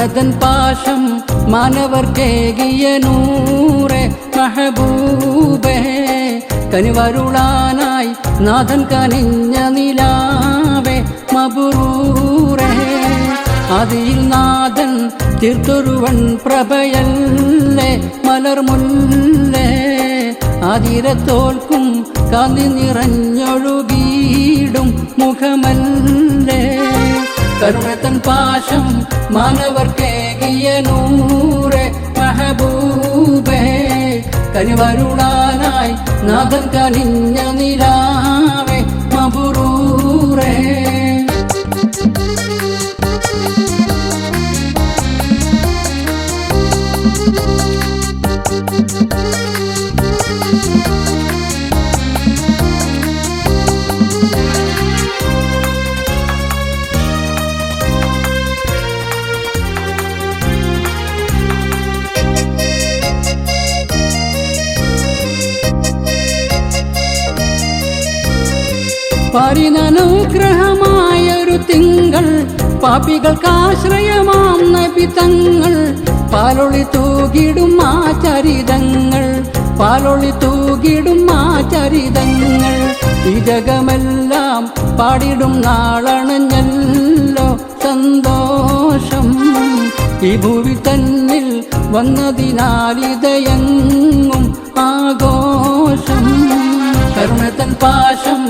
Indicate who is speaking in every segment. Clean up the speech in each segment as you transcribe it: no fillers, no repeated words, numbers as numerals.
Speaker 1: കരുണതൻ പാശം മാനവർക്കേകിയ നൂറെ മെഹബൂബേ കനിവരുളാനായി നാഥൻ കനിഞ്ഞ നിലാവേ മബ്റൂറേ ആദിയിൽ നാഥൻ തീർത്തൊരുവൻ പ്രഭയല്ലേ മലർമുല്ലേ ആതിരത്തോൽക്കും കാന്തി നിറഞ്ഞൊഴുകിയിടും മുഖമല്ലേ കരുണതൻ പാശം മാനവർക്കേകിയ നൂറെ മെഹബൂബേ കനിവരുളാനായി നാഥൻ കനിഞ്ഞ നിലാവേ മബ്റൂറേ പരിനനുഗ്രഹമായൊരു തിങ്കൾ പാപികൾക്കാശ്രയമാം നബി തങ്ങൾ പാലൊളി തൂകിടും ആ ചരിതങ്ങൾ പാലൊളി തൂകിടും ആ ചരിതങ്ങൾ ഈ ജഗമെല്ലാം പാടിടും നാളണഞ്ഞല്ലോ സന്തോഷം ഈ ഭൂവി തന്നിൽ വന്നതിനാലിതയെങ്ങും ആഘോഷം കരുണതൻ പാശം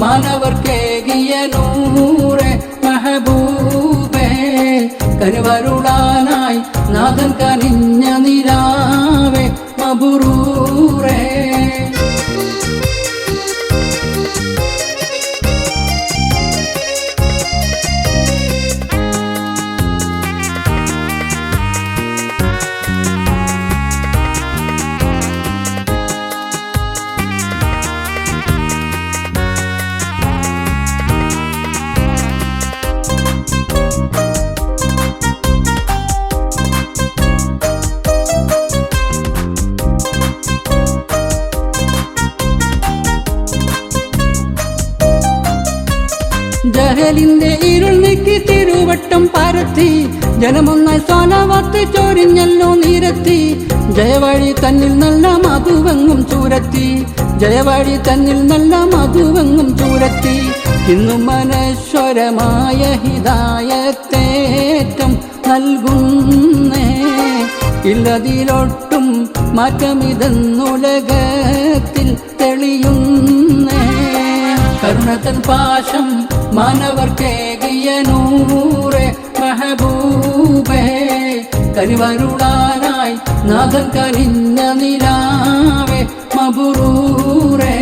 Speaker 1: മാനവർക്കേകിയ നൂറെ മെഹബൂബേ കനിവരുളാനായി നാഥൻ കനിഞ്ഞ നിലാവേ മബ്റൂറേ ജഹലിന്റെ ഇരുൾ നീക്കി തിരുവട്ടം പരത്തി ജനമൊന്നായി സ്വലവത്ത് ചൊരിഞ്ഞല്ലോ നിരത്തി ജയവഴി തന്നിൽ നല്ല മധുവെങ്ങും ചൂരത്തി ജയവഴി തന്നിൽ നല്ല മധുവെങ്ങും ചൂരത്തി ഇന്നും മനശ്വരമായ ഹിദായത്തേറ്റം നൽകുന്നേ ഇല്ലതിലൊട്ടും മാറ്റമിതെന്നുലകത്തിൽ തെളിയുന്നേ കരുണതൻ പാശം മാനവർക്കേകിയ നൂറെ മെഹബൂബേ കനിവരുളാനായി നാഥൻ കനിഞ്ഞ നിലാവേ മബ്റൂറേ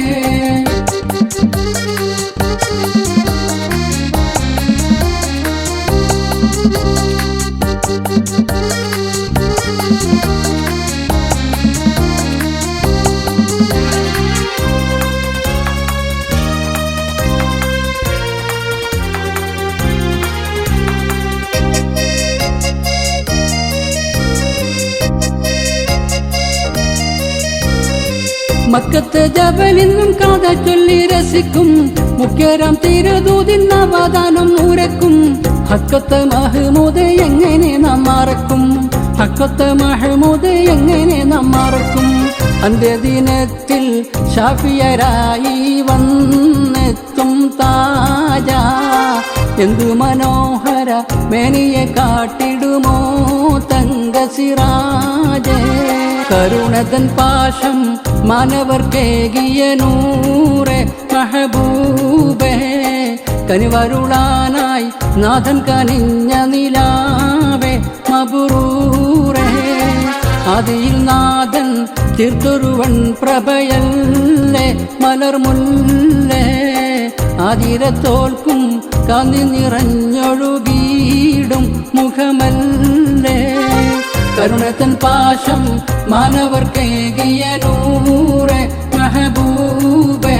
Speaker 1: മക്കത്തെ ജബലിന്നും കഥ ചൊല്ലി രസിക്കും മുഖ്യരാം തിരുദൂതിൻ അവദാനം ഉരക്കും ഹക്കത്തെ മഹ്മൂദ് എങ്ങനെ നാം മറക്കും ഹക്കത്തെ മഹ്മൂദ് എങ്ങനെ നാം മറക്കും അന്ത്യദിനത്തിൽ ഷാഫിയരായി വന്നെത്തും താജ എന്തു മനോഹര മേനിയെ കാട്ടിടുമോ തങ്കസിറാജേ കരുണതൻ പാശം മാനവർക്കേകിയ നൂറെ മെഹബൂബേ കനിവരുളാനായി നാഥൻ കനിഞ്ഞ നിലാവേ മബ്റൂറേ ആദിയിൽ നാഥൻ തീർത്തൊരുവൻ പ്രഭയല്ലേ മലർമുല്ലേ ആതിരത്തോൽക്കും കാന്തി നിറഞ്ഞൊഴുകിയിടും മുഖമല്ലേ കരുണതൻ പാശം മാനവർക്കേകിയ നൂറെ മെഹബൂബേ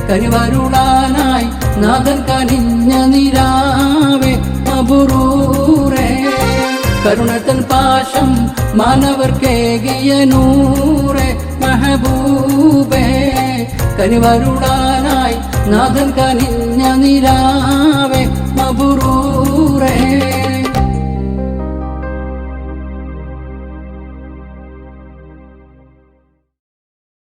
Speaker 1: കനിവരുളാനായി നാഥൻ കനിഞ്ഞ നിലാവേ മബ്റൂറേ കരുണതൻ പാശം മാനവർക്കേകിയ നൂറെ മെഹബൂബേ കനിവരുളാനായി നാഥൻ കനിഞ്ഞ നിലാവേ മബ്റൂറേ